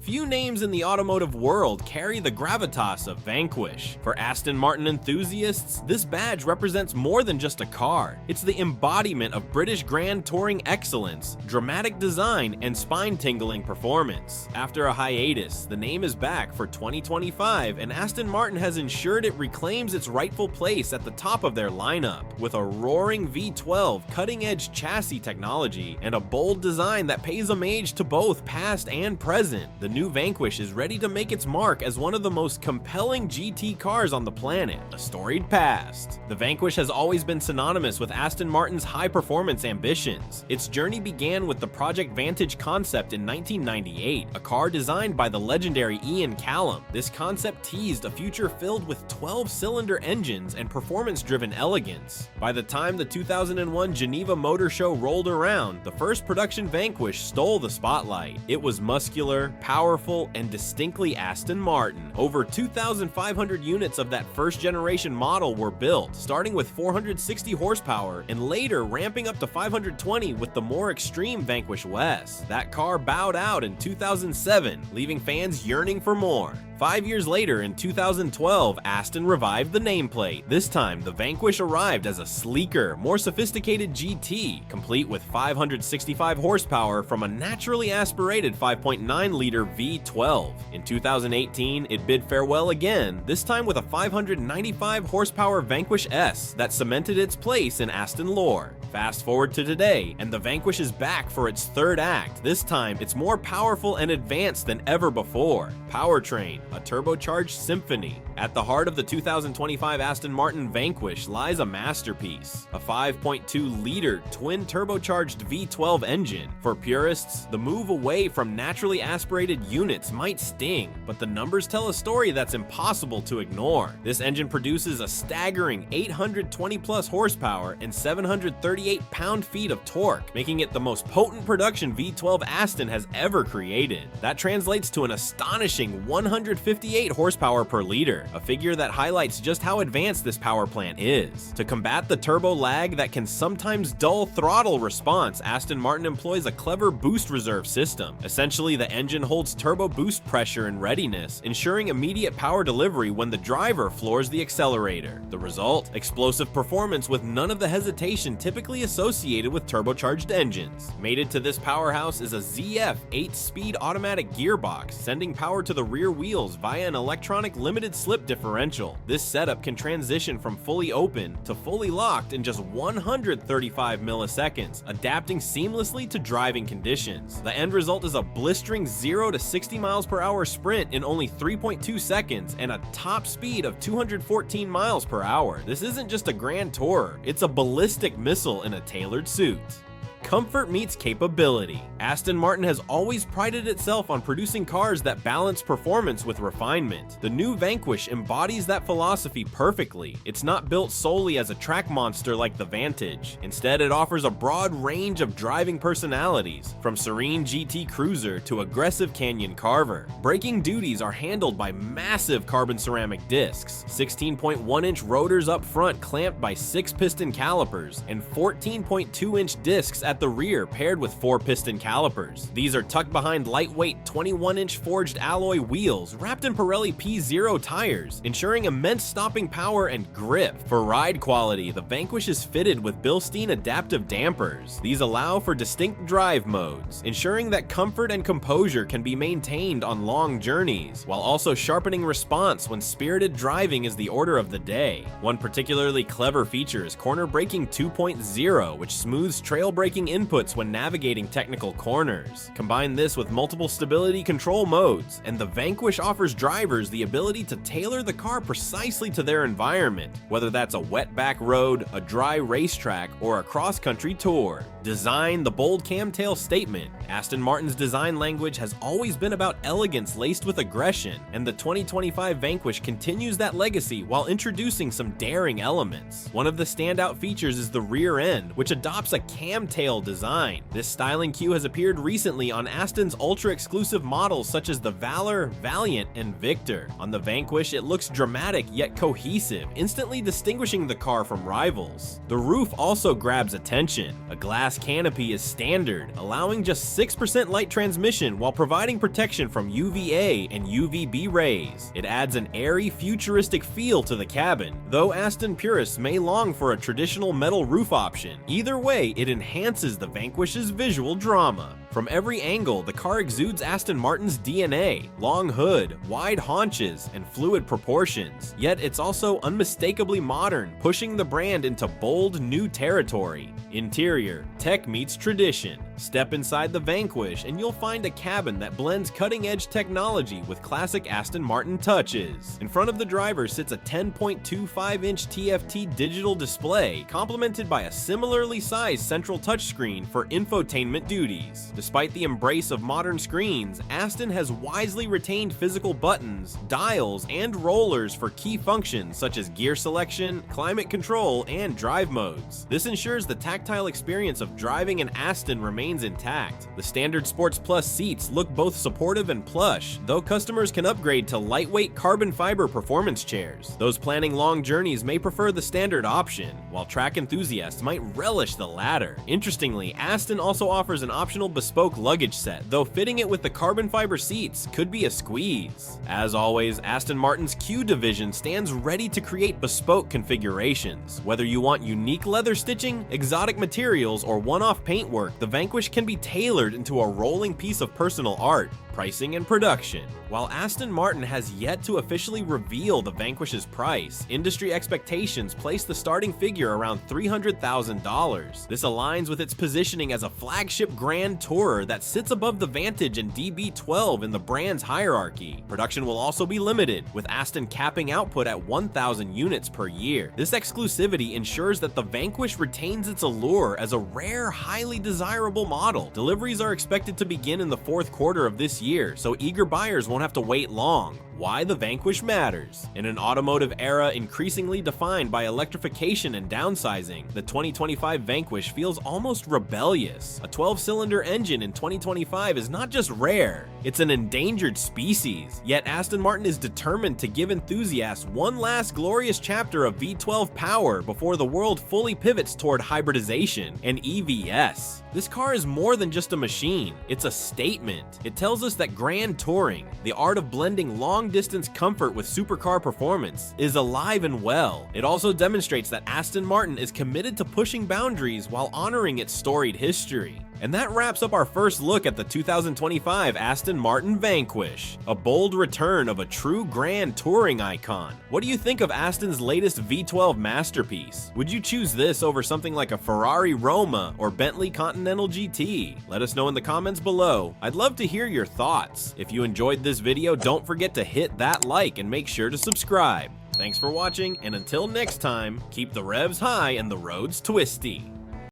Few names in the automotive world carry the gravitas of Vanquish. For Aston Martin enthusiasts, this badge represents more than just a car. It's the embodiment of British Grand Touring excellence, dramatic design, and spine-tingling performance. After a hiatus, the name is back for 2025, and Aston Martin has ensured it reclaims its rightful place at the top of their lineup, with a roaring V12 cutting-edge chassis technology and a bold design that pays homage to both past and present. The new Vanquish is ready to make its mark as one of the most compelling GT cars on the planet, a storied past. The Vanquish has always been synonymous with Aston Martin's high-performance ambitions. Its journey began with the Project Vantage concept in 1998, a car designed by the legendary Ian Callum. This concept teased a future filled with 12-cylinder engines and performance-driven elegance. By the time the 2001 Geneva Motor Show rolled around, the first production Vanquish stole the spotlight. It was muscular, powerful, and distinctly Aston Martin. Over 2,500 units of that first-generation model were built, starting with 460 horsepower and later ramping up to 520 with the more extreme Vanquish West. That car bowed out in 2007, leaving fans yearning for more. 5 years later, in 2012, Aston revived the nameplate. This time, the Vanquish arrived as a sleeker, more sophisticated GT, complete with 565 horsepower from a naturally aspirated 5.9-liter V12. In 2018, it bid farewell again, this time with a 595 horsepower Vanquish S that cemented its place in Aston lore. Fast forward to today, and the Vanquish is back for its third act. This time, it's more powerful and advanced than ever before. Powertrain, a turbocharged symphony. At the heart of the 2025 Aston Martin Vanquish lies a masterpiece, a 5.2-liter twin-turbocharged V12 engine. For purists, the move away from naturally aspirated units might sting, but the numbers tell a story that's impossible to ignore. This engine produces a staggering 820-plus horsepower and 738 pound-feet of torque, making it the most potent production V12 Aston has ever created. That translates to an astonishing 158 horsepower per liter, a figure that highlights just how advanced this power plant is. To combat the turbo lag that can sometimes dull throttle response, Aston Martin employs a clever boost reserve system. Essentially, the engine holds turbo boost pressure in readiness, ensuring immediate power delivery when the driver floors the accelerator. The result? Explosive performance with none of the hesitation typically associated with turbocharged engines. Mated to this powerhouse is a ZF 8-speed automatic gearbox, sending power to the rear wheels via an electronic limited slip differential. This setup can transition from fully open to fully locked in just 135 milliseconds, adapting seamlessly to driving conditions. The end result is a blistering 0 to 60 miles per hour sprint in only 3.2 seconds and a top speed of 214 miles per hour. This isn't just a grand tourer, it's a ballistic missile in a tailored suit. Comfort meets capability. Aston Martin has always prided itself on producing cars that balance performance with refinement. The new Vanquish embodies that philosophy perfectly. It's not built solely as a track monster like the Vantage. Instead, it offers a broad range of driving personalities, from serene GT cruiser to aggressive canyon carver. Braking duties are handled by massive carbon ceramic discs, 16.1-inch rotors up front clamped by 6-piston calipers, and 14.2-inch discs at the rear paired with 4-piston calipers. These are tucked behind lightweight 21-inch forged alloy wheels wrapped in Pirelli P0 tires, ensuring immense stopping power and grip. For ride quality, the Vanquish is fitted with Bilstein adaptive dampers. These allow for distinct drive modes, ensuring that comfort and composure can be maintained on long journeys, while also sharpening response when spirited driving is the order of the day. One particularly clever feature is corner braking 2.0, which smooths trail braking inputs when navigating technical corners. Combine this with multiple stability control modes, and the Vanquish offers drivers the ability to tailor the car precisely to their environment, whether that's a wet-back road, a dry racetrack, or a cross-country tour. Design, the bold camtail statement. Aston Martin's design language has always been about elegance laced with aggression, and the 2025 Vanquish continues that legacy while introducing some daring elements. One of the standout features is the rear end, which adopts a camtail design. This styling cue has appeared recently on Aston's ultra-exclusive models such as the Valor, Valiant, and Victor. On the Vanquish, it looks dramatic yet cohesive, instantly distinguishing the car from rivals. The roof also grabs attention. A glass glass canopy is standard, allowing just 6% light transmission while providing protection from UVA and UVB rays. It adds an airy, futuristic feel to the cabin, though Aston purists may long for a traditional metal roof option. Either way, it enhances the Vanquish's visual drama. From every angle, the car exudes Aston Martin's DNA: long hood, wide haunches, and fluid proportions. Yet it's also unmistakably modern, pushing the brand into bold new territory. Interior: tech meets tradition. Step inside the Vanquish and you'll find a cabin that blends cutting-edge technology with classic Aston Martin touches. In front of the driver sits a 10.25-inch TFT digital display, complemented by a similarly sized central touchscreen for infotainment duties. Despite the embrace of modern screens, Aston has wisely retained physical buttons, dials, and rollers for key functions such as gear selection, climate control, and drive modes. This ensures the tactile experience of driving an Aston remains intact. The standard Sports Plus seats look both supportive and plush, though customers can upgrade to lightweight carbon fiber performance chairs. Those planning long journeys may prefer the standard option, while track enthusiasts might relish the latter. Interestingly, Aston also offers an optional bespoke luggage set, though fitting it with the carbon fiber seats could be a squeeze. As always, Aston Martin's Q division stands ready to create bespoke configurations. Whether you want unique leather stitching, exotic materials, or one-off paintwork, the Vanquish can be tailored into a rolling piece of personal art. Pricing and production. While Aston Martin has yet to officially reveal the Vanquish's price, industry expectations place the starting figure around $300,000. This aligns with its positioning as a flagship grand tourer that sits above the Vantage and DB12 in the brand's hierarchy. Production will also be limited, with Aston capping output at 1,000 units per year. This exclusivity ensures that the Vanquish retains its allure as a rare, highly desirable model. Deliveries are expected to begin in the fourth quarter of this year, so eager buyers won't have to wait long. Why the Vanquish matters. In an automotive era increasingly defined by electrification and downsizing, the 2025 Vanquish feels almost rebellious. A 12-cylinder engine in 2025 is not just rare, it's an endangered species. Yet Aston Martin is determined to give enthusiasts one last glorious chapter of V12 power before the world fully pivots toward hybridization and EVs. This car is more than just a machine, it's a statement. It tells us that grand touring, the art of blending long-distance comfort with supercar performance, is alive and well. It also demonstrates that Aston Martin is committed to pushing boundaries while honoring its storied history. And that wraps up our first look at the 2025 Aston Martin Vanquish, a bold return of a true grand touring icon. What do you think of Aston's latest V12 masterpiece? Would you choose this over something like a Ferrari Roma or Bentley Continental GT? Let us know in the comments below. I'd love to hear your thoughts. If you enjoyed this video, don't forget to hit that like and make sure to subscribe. Thanks for watching, and until next time, keep the revs high and the roads twisty.